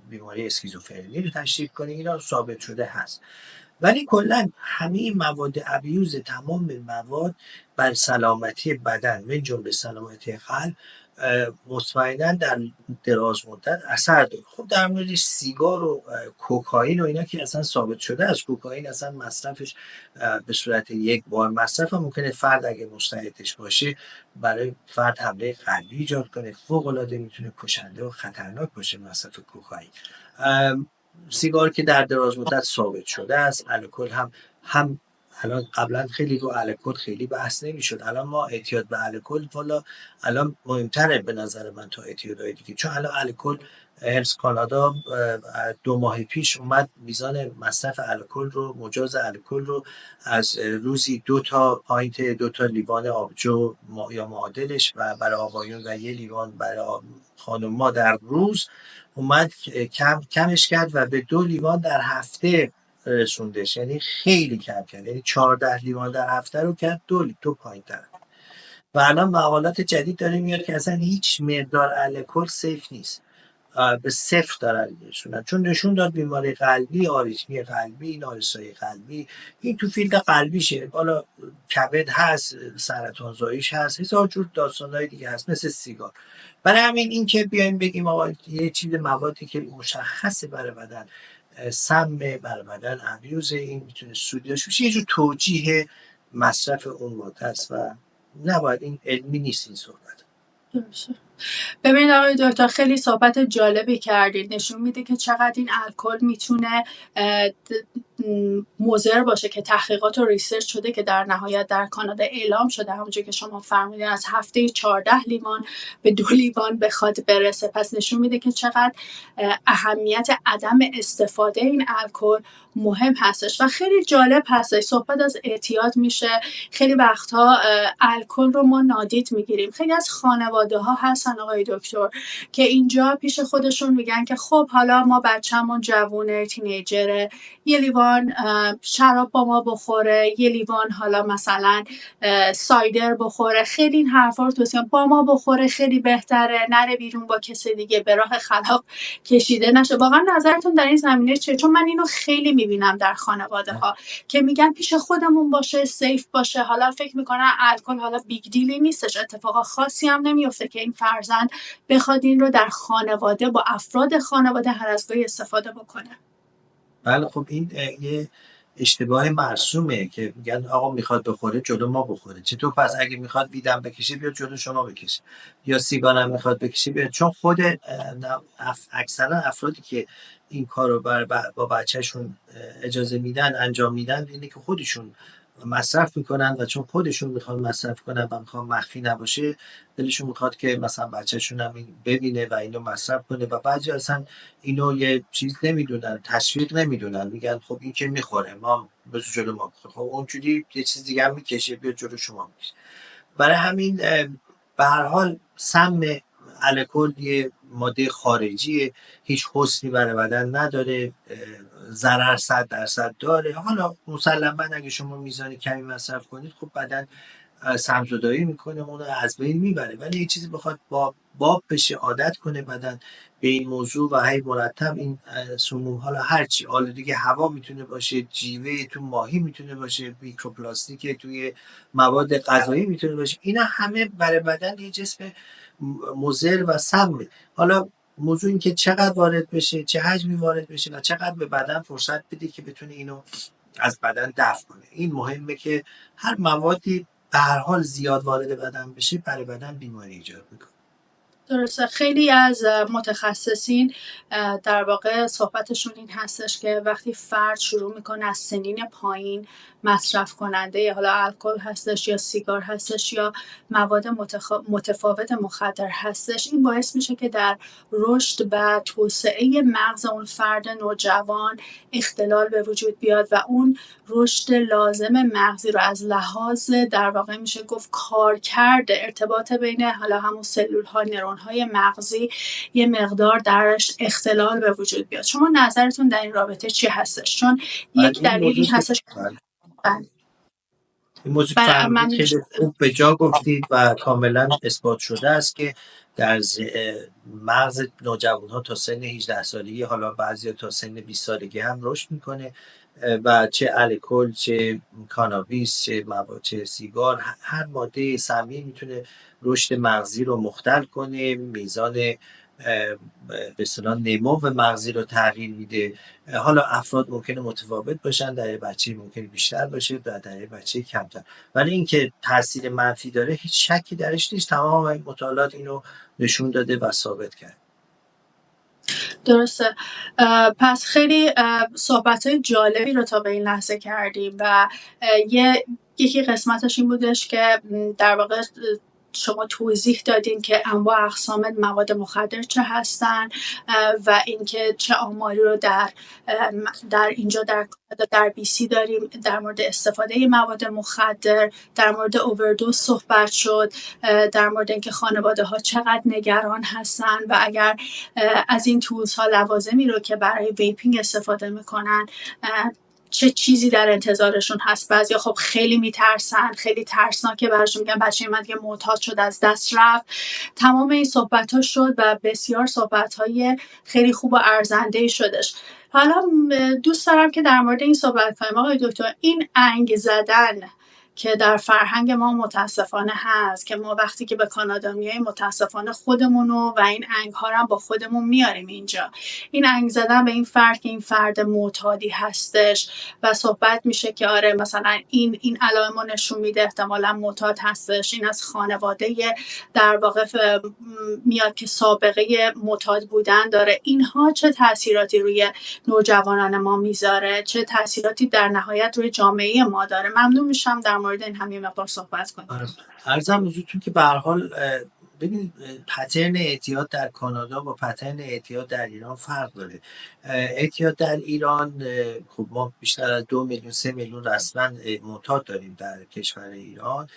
بیماری اسکیزوفرنی رو تشدید کنه، اینا ثابت شده هست. ولی کلا همه مواد ابیوز، تمام مواد بر سلامتی بدن من جمله سلامتی قلب مطمئنا در دراز مدت اثر داره. خب در مورد سیگار و کوکائین و اینا که اصلا ثابت شده از کوکائین اصلا مصرفش به صورت یک بار مصرف ممکنه فرد اگه مستعدش باشه برای فرد حمله قلبی ایجاد کنه، فوق العاده میتونه کشنده و خطرناک باشه مصرف کوکائین. سیگار که در دراز مدت ثابت شده است، الکل هم الان قبلا خیلی رو الکل خیلی بحث نمیشد، الان ما اعتیاد به الکل والا الان مهمتره به نظر من تا اعتیادهای دیگه، چون الان الکل هلس کانادا 2 ماه پیش اومد میزان مصرف الکل رو، مجاز الکل رو از روزی 2 تا پاینت، 2 تا لیوان آبجو یا معادلش و برای آقایون و 1 لیوان برای خانم‌ها در روز اومد کمش کرد و به 2 لیوان در هفته رسوندش. یعنی خیلی کم کرد، یعنی 14 لیوان در هفته رو کرد 2 پاینت در. و الان مقالات جدید داره میاد که اصلا هیچ مقدار الکل سیف نیست، به صفر دارن میرسونن، چون نشون داد بیماری قلبی، آریتمی قلبی، نارسایی قلبی، این تو فیلد قلبیشه. حالا کبد هست، سرطان زاییش هست، هزار جور داستانهای دیگه هست مثل سیگار. برای همین این که بیایم بگیم آقا یه چیز موادی که مشخصه برای بدن سم، برای بدن ابیوز، این میتونه سودیاش بشه، یه جور توجیه مصرف اون ماده است و نباید، این علمی نیست این صحبت. درسته. ببینید آقای دکتر، خیلی صحبت جالبی کردید، نشون میده که چقدر این الکل میتونه مضر باشه، که تحقیقات و ریسرچ شده که در نهایت در کانادا اعلام شده همونجور که شما فرمودین از هفته 14 لیوان به 2 لیوان بخواد برسه. پس نشون میده که چقدر اهمیت عدم استفاده این الکل مهم هستش. و خیلی جالب هستش صحبت از اعتیاد میشه، خیلی وقتها الکل رو ما نادید میگیریم. خیلی از خانواده ها هستن آقای دکتر که اینجا پیش خودشون میگن که خب حالا ما بچه‌مون جوونه، تینیجره، 1 لیوان شراب با ما بخوره، 1 لیوان حالا مثلا سایدر بخوره، خیلی این حرفا رو توصیه با ما بخوره خیلی بهتره، نره بیرون با کسی دیگه به راه خلاق کشیده نشه. واقعا نظرتون در این زمینه چیه؟ چون من اینو خیلی میبینم در خانواده ها که میگن پیش خودمون باشه، سیف باشه. حالا فکر میکنن الکل حالا بیگ دیلی نیستش، اتفاق خاصی هم نمیفته که این فرزند بخواد این رو در خانواده با افراد خانواده هر از گاهی استفاده بکنه. بله خب این یه اشتباه مرسومه که میگن آقا میخواد بخوره جلو ما بخوره. چطور پس اگه میخواد ویدم بکشه بیاد جلو شما بکشه، یا سیگار هم میخواد بکشه بیاد؟ چون خود اکثرا افرادی که این کار رو با بچهشون اجازه میدن انجام میدن اینه که خودشون مصرف میکنن و چون خودشون میخوان مصرف کنن و میخوان مخفی نباشه، دلشون میخواد که مثلا بچهشون هم ببینه و اینو مصرف کنه. و بعضی اصلا اینو یه چیز نمیدونن، تشویق نمیدونن، میگن خب این که میخوره ما بذار جلو ما بخوره، خب اونجوری یه چیز دیگه هم میکشه بیاد جلو شما میشه. برای همین به هر حال سم الکل یه ماده خارجیه، هیچ حسنی برای بدن نداره، ضرر 100% داره. حالا مسلما اگه شما میزان کمی مصرف کنید خب بدن سمزدایی میکنه، اون رو از بین میبره، ولی یه چیزی بخواد باب بشه، عادت کنه بدن به این موضوع و هی مرتب این سموم، حالا هرچی آلودگی هوا میتونه باشه، جیوه تو ماهی میتونه باشه، میکروپلاستیک توی مواد غذایی میتونه باشه، اینا همه برای بدن یه جسم مضر و سمه. حالا موضوع این که چقدر وارد بشه، چه حجمی وارد بشه و چقدر به بدن فرصت بده که بتونه اینو از بدن دفع کنه. این مهمه که هر موادی به هر حال زیاد وارد بدن بشه برای بدن بیماری ایجاد میکنه. درسته. خیلی از متخصصین در واقع صحبتشون این هستش که وقتی فرد شروع میکنه از سنین پایین مصرف کننده حالا الکل هستش یا سیگار هستش یا مواد متفاوت مخدر هستش، این باعث میشه که در رشد و توسعه مغز اون فرد نوجوان اختلال به وجود بیاد و اون رشد لازم مغزی رو از لحاظ در واقع میشه گفت کارکرد ارتباط بین حالا همون سلول ها، نورون های مغزی یه مقدار درش اختلال به وجود بیاد. شما نظرتون در این رابطه چی هستش؟ چون یک این دلیل موضوع این هستش این موضوع فرمودید من خیلی خوب به جا گفتید و کاملا اثبات شده است که در مغز نوجوان ها تا سن 18 سالگی، حالا بعضی تا سن 20 سالگی هم رشد میکنه و چه الکل، چه کانابیس، چه سیگار، هر ماده سمی میتونه رشد مغزی رو مختل کنه، میزان به اصطلاح نمو مغزی رو تغییر میده. حالا افراد ممکنه متفاوت باشن، در یه بچه ممکنه بیشتر باشه و در یه بچه کمتر، ولی اینکه تاثیر منفی داره هیچ شکی درش نیست. تمام این مطالعات اینو نشون داده و ثابت کرد. درسته. پس خیلی صحبت‌های جالبی رو تا به این لحظه کردیم و یکی قسمتش این بودش که در واقع شما توضیح دادین که انواع اقسام مواد مخدر چه هستن و اینکه چه آماری رو در اینجا در BC داریم در مورد استفاده مواد مخدر، در مورد اووردوز صحبت شد، در مورد اینکه خانواده ها چقدر نگران هستن و اگر از این تولز ها لوازمی رو که برای ویپینگ استفاده میکنن چه چیزی در انتظارشون هست. بعضیا خب خیلی میترسن، خیلی ترسناکه براشون، میگن بچه من دیگه معتاد شد، از دست رفت. تمام این صحبت ها شد و بسیار صحبت های خیلی خوب و ارزنده شدش. حالا دوست دارم که در مورد این صحبت کنیم آقای دکتر. این انگ زدن که در فرهنگ ما متاسفانه هست که ما وقتی که به کانادا میاییم متاسفانه خودمونو و این انگ ها رو با خودمون میاریم اینجا. این انگ زدن به این فرد که این فرد معتادی هستش و صحبت میشه که آره مثلا این علائمو نشون میده احتمالاً معتاد هستش، این از خانواده در واقع میاد که سابقه معتاد بودن داره. اینها چه تاثیراتی روی نوجوانان ما میذاره، چه تاثیراتی در نهایت روی جامعه ما داره؟ ممنون میشم در مورد این هم یه مقدار صحبت کنید. عرضم حضورتون که به هر حال ببینید پترن اعتیاد در کانادا با پترن اعتیاد در ایران فرق داره. اعتیاد در ایران خب ما بیشتر از 2 میلیون 3 میلیون رسما معتاد داریم در کشور ایران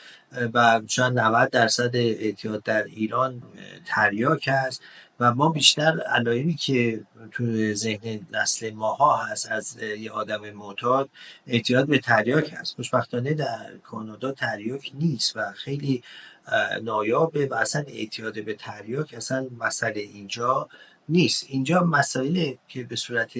و شاید 90% اعتیاد در ایران تریاک هست و ما بیشتر علایمی که تو ذهن نسل ماها هست از یه آدم معتاد اعتیاد به تریاک هست. خوشبختانه در کانادا تریاک نیست و خیلی نایابه و اصلا اعتیاد به تریاک اصلا مسئله اینجا نیست. اینجا مسائل که به صورت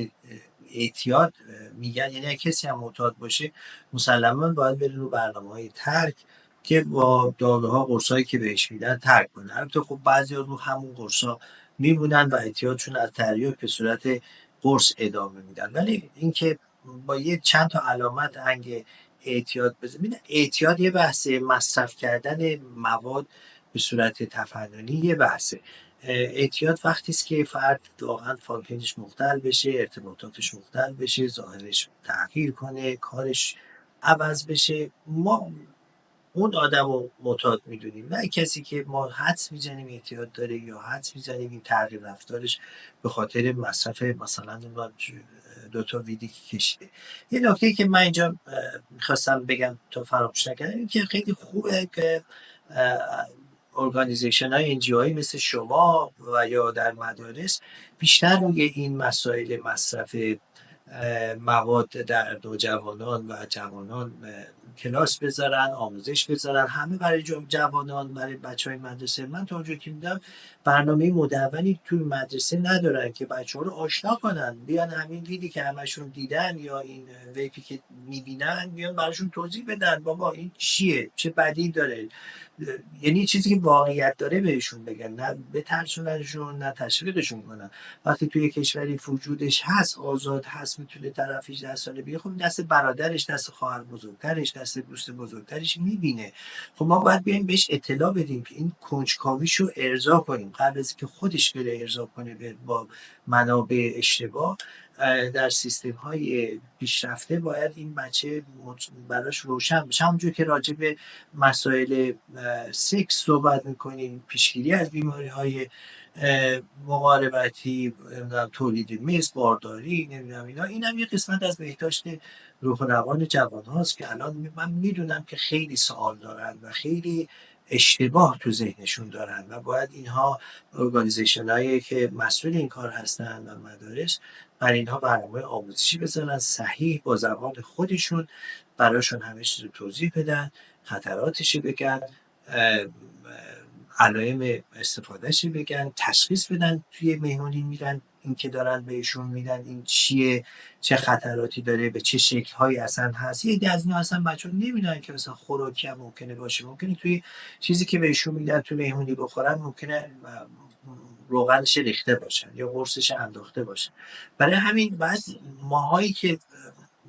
اعتیاد میگن، یعنی کسی هم معتاد باشه مسلما باید بره رو برنامه‌های ترک که با داروها قرصایی که بهش میدن ترک کنه. البته خب بعضیا رو همون قرصا میمونن و اعتیادشون از تریاک به صورت قرص ادامه میدن، ولی اینکه با یه چند تا علامت انگ اعتیاد بزنید. اعتیاد یه بحثه، مصرف کردن مواد به صورت تفننی یه بحثه. اعتیاد وقتی است که فرد واقعا فانکشنش مختل بشه، ارتباطاتش مختل بشه، ظاهرش تغییر کنه، کارش عوض بشه. ما اون آدم رو معتاد میدونیم، نه کسی که ما حدس میزنیم اعتیاد داره یا حدس میزنیم این تغییر رفتارش به خاطر مصرف مثلا 2 ویدی که کشیده. یه نکته که من اینجا میخواستم بگم تا فراموش نکردم این که خیلی خوبه که ارگانیزیشن های NGO هایی مثل شما و یا در مدارس بیشتر روی این مسائل مصرف مواد در نوجوانان و جوانان کلاس بذارن، آموزش بذارن، همه برای جوانان، برای بچه های مدرسه. من تا اونجا که میدم برنامه مدونی توی مدرسه ندارن که بچه ها رو آشنا کنن، بیان همین ویدی که همشون دیدن یا این ویپی که میبینن بیان براشون توضیح بدن بابا این چیه، چه بدی داره، یعنی چیزی که واقعیت داره بهشون بگن، نه بترسوننشون نه تشویقشون کنن. وقتی توی کشوری وجودش هست، آزاد هست، میتونه طرف 18 ساله بیه، خب دست برادرش، دست خواهر بزرگترش، دست دوست بزرگترش میبینه. خب ما باید بیایم بهش اطلاع بدیم که این کنجکاویشو ارضا کنیم قبل از که خودش بره ارضا کنه با منابع اشتباه. در سیستم های پیشرفته باید این بچه براش روشن بشه. همونجور که راجع به مسائل سکس صحبت میکنیم، پیشگیری از بیماری های مقاربتی، تولید مثل، بارداری، نمیدونم اینا، اینم یه قسمت از بهداشت روح و روان جوان هاست که الان من میدونم که خیلی سوال دارن و خیلی اشتباه تو ذهنشون دارن و باید اینها ارگانیزیشن هایی که مسئول این کار هستن و مدارس برای اینها برنامه آموزشی بزنن صحیح با زبان خودشون، براشون همه چیز رو توضیح بدن، خطراتش بگن، علائم استفادهش بگن، تشخیص بدن توی مهمونی میرن این که دارن بهشون میدن این چیه، چه خطراتی داره، به چه شکل‌هایی اصلا هست. یه از اینا اصلا بچه‌ها نمیدونن که مثلا خوراکی هم ممکنه باشه، ممکنه توی چیزی که بهشون میدن توی مهمونی بخورن ممکنه روغنش ریخته باشن یا قرصش انداخته باشن. برای همین بعد ماهایی که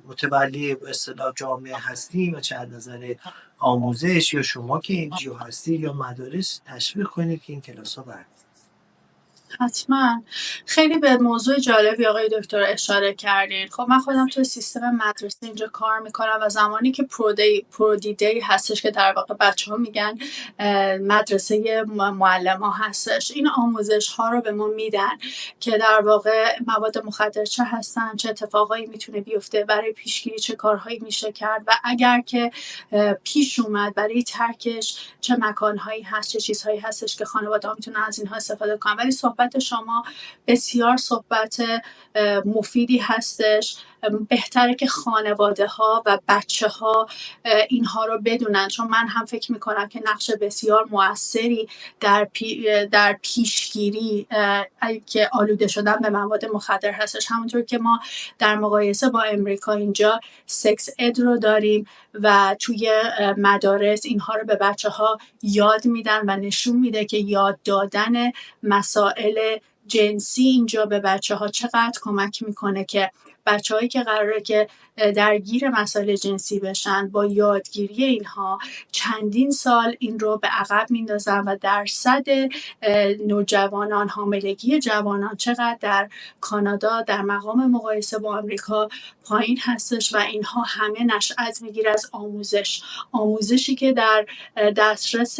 متولی به اصطلاح جامعه هستیم و چه از نظر آموزش یا شما که NGO هستی یا مدارس تشویق کنید که این کلاس ها برگزار. حتما. خیلی به موضوع جالبی آقای دکتر اشاره کردین. خب من خودم توی سیستم مدرسه اینجا کار میکنم و زمانی که پرودی دی هستش که در واقع بچه ها میگن مدرسه معلم ها هستش، این آموزش ها رو به ما میدن که در واقع مواد مخدر چه هستن، چه اتفاقایی میتونه بیفته، برای پیشگیری چه کارهایی میشه کرد و اگر که پیش اومد برای ترکش چه مکانهایی هست، چه چیزهایی هستش که خانواده ها میتونن از اینها استفاده کنن. ولی صحبت شما بسیار صحبت مفیدی هستش. بهتره که خانواده ها و بچه ها اینها رو بدونن، چون من هم فکر میکنم که نقش بسیار موثری در پیشگیری که آلوده شدن به مواد مخدر هستش. همونطور که ما در مقایسه با امریکا اینجا سکس اد رو داریم و توی مدارس اینها رو به بچه ها یاد میدن و نشون میده که یاد دادن مسائل جنسی اینجا به بچه ها چقدر کمک میکنه که بچه هایی که قراره که درگیر مسائل جنسی بشن با یادگیری اینها چندین سال این رو به عقب میندازن و درصد نوجوانان، حاملگی جوانان چقدر در کانادا در مقام مقایسه با آمریکا پایین هستش و اینها همه نشأت میگیره از آموزشی که در دسترس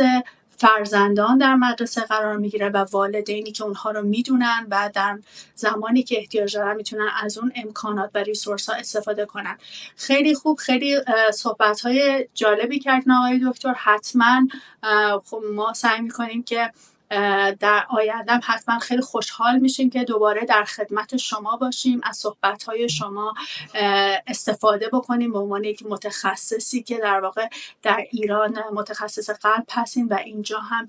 فرزندان در مدرسه قرار میگیره و والدینی که اونها رو میدونن و در زمانی که احتیاج دارن میتونن از اون امکانات و ریسورس ها استفاده کنن. خیلی خوب، خیلی صحبت های جالبی کردن آقای دکتر. حتما خب ما سعی میکنیم که در آینده حتما خیلی خوشحال میشیم که دوباره در خدمت شما باشیم، از صحبت‌های شما استفاده بکنیم به عنوان یک متخصصی که در واقع در ایران متخصص قلب هستیم و اینجا هم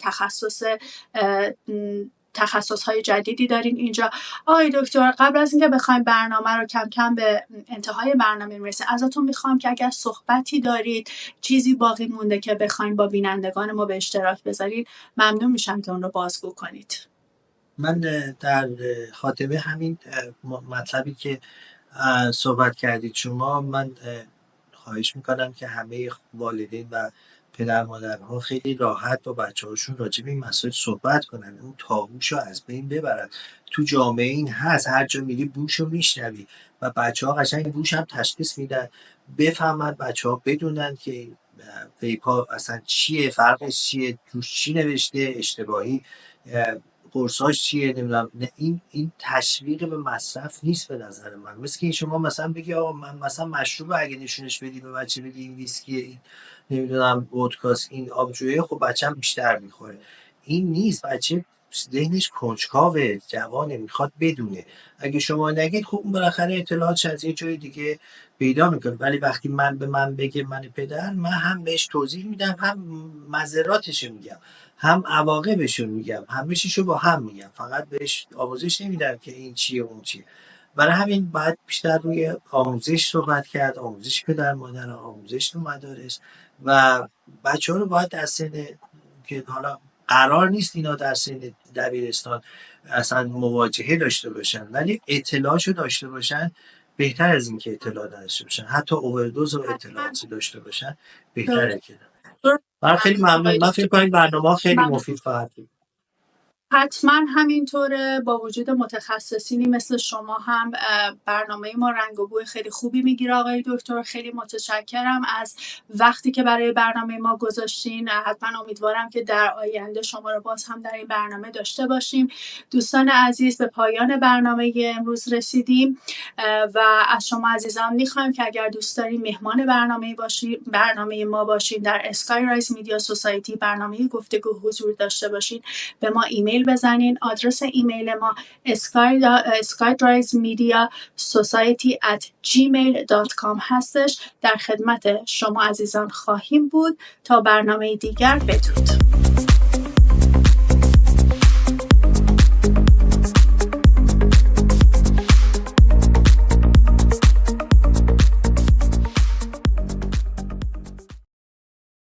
تخصص‌های جدیدی دارین اینجا. آقای دکتر، قبل از اینکه بخوایم برنامه رو کم کم به انتهای برنامه میرسه، ازتون میخوام که اگر صحبتی دارید، چیزی باقی مونده که بخوایم با بینندگان ما به اشتراک بذارید، ممنون میشم که اون رو بازگو کنید. من در خاتمه همین مطلبی که صحبت کردید شما، من خواهش میکنم که همه والدین و پدر مادرها خیلی راحت با بچه هاشون راجع به این مسائل صحبت کنن، اون تابوش رو از بین ببرن. تو جامعه این هست، هر جا میری بوش رو میشنوی و بچه ها قشنگ بوش هم تشخیص میدن، بفهمن بچه ها بدونن که ویپا اصلا چیه، فرقش چیه، توش چی نوشته، اشتباهی قرصاش چیه، نمیدونم. این تشویق به مصرف نیست به نظر من. مثل که شما مثلا بگی آقا من مثلا مشروب اگه نشونش بدی به بچه، بگی این ویسکی، این نمیدونم ودکاست، این آبجویه، خب بچه‌م بیشتر میخوره. این نیست. بچه ذهنش کنجکاوه، جوانه، میخواد بدونه. اگه شما نگید خب بالاخره اطلاعاتش از یه جای دیگه پیدا میکنه. ولی وقتی به من بگه من پدر، من هم بهش توضیح میدم، هم مضراتش میگم، هم عواقبش میگم، همه چیشو با هم میگم. فقط بهش آموزش نمیدم که این چیه اون چیه. برای همین باید بیشتر روی آموزش صحبت کرد، آموزش پدر مادر، آموزش تو مدارس. و بچه ها رو باید در سن که حالا قرار نیست اینا در سن دبیرستان اصلا مواجهه داشته باشن، ولی اطلاعشو داشته باشن بهتر از این که اطلاع داشته باشن. حتی اووردوز و اطلاعاتی داشته باشن بهتره که. من خیلی ممنون. من فکر کنم برنامه خیلی مفید خواهد بود. حتما همینطوره. با وجود متخصصینی مثل شما هم برنامه ما رنگ و بوی خیلی خوبی میگیره آقای دکتر. خیلی متشکرم از وقتی که برای برنامه ما گذاشتین. حتما امیدوارم که در آینده شما رو باز هم در این برنامه داشته باشیم. دوستان عزیز، به پایان برنامه امروز رسیدیم و از شما عزیزان میخوایم که اگر دوست دارین مهمان برنامه ما باشین، در اسکای رایز میدیا سوسایتی برنامه گفتگو حضور داشته باشین، به ما ایمیل بزنین. آدرس ایمیل ما skydrivesmediasociety@gmail.com هستش. در خدمت شما عزیزان خواهیم بود. تا برنامه دیگر، بدرود.